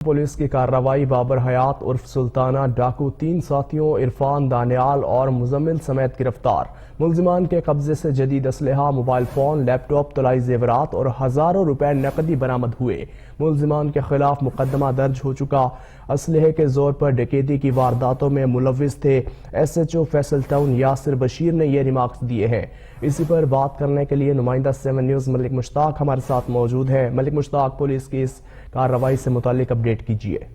Police की कार्रवाई बाबर हयात उर्फ सुल्ताना डाकू 3 साथियों इरफान दानियाल और मुजम्मिल समेत गिरफ्तार। मुलजिमान के कब्जे से जदीद असलहा, मोबाइल फोन, लैपटॉप, तलाई जेवरात और हजारों रुपए नकदी बरामद हुए। मुलजिमान के खिलाफ मुकदमा दर्ज हो चुका। असलहे के जोर पर डकैती की वारदातों में मुलविस थे। SHO फैसल टाउन यासिर बशीर ने ये रिमार्क्स दिए हैं। इसी पर बात करने के लिए नुमाइंदा 7 न्यूज़ मलिक मुश्ताक हमारे साथ मौजूद है। मलिक मुश्ताक, पुलिस की इस कार्रवाई से मुतालिक अपडेट कीजिए।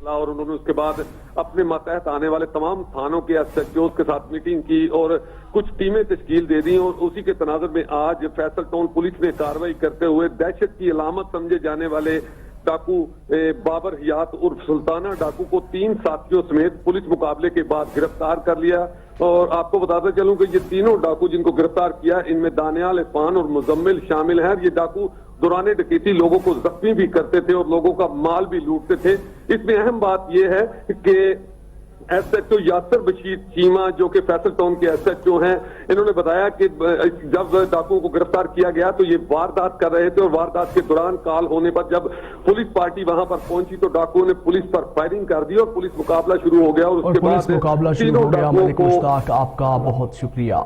और उन्होंने उसके बाद अपने मातहत आने वाले तमाम थानों के SHOs के साथ मीटिंग की और कुछ टीमें तश्कील दे दी और उसी के तनाजुर में आज फैसल टाउन पुलिस ने कार्रवाई करते हुए दहशत की अलामत समझे जाने वाले डाकू बाबर हयात उर्फ सुल्ताना डाकू को 3 साथियों समेत पुलिस मुकाबले के बाद गिरफ्तार कर लिया। और आपको बताते चलूं कि ये तीनों डाकू जिनको गिरफ्तार किया, इनमें दानियाल, इरफान और मुजम्मिल शामिल हैं। ये डाकू दौरान डकैती लोगों को जख्मी भी करते थे और लोगों का माल भी लूटते थे। इसमें अहम बात यह है कि SHO यासिर बशीर चीमा, जो कि फैसल टाउन के SHO हैं, इन्होंने बताया कि जब डाकुओं को गिरफ्तार किया गया तो ये वारदात कर रहे थे और वारदात के दौरान कॉल होने पर जब पुलिस पार्टी वहां पर पहुंची तो डाकुओं ने पुलिस पर फायरिंग कर दी और पुलिस मुकाबला शुरू हो गया। और उसके बाद मुकाबला शुरू हो गया। मलिक मुश्ताक, आपका बहुत शुक्रिया।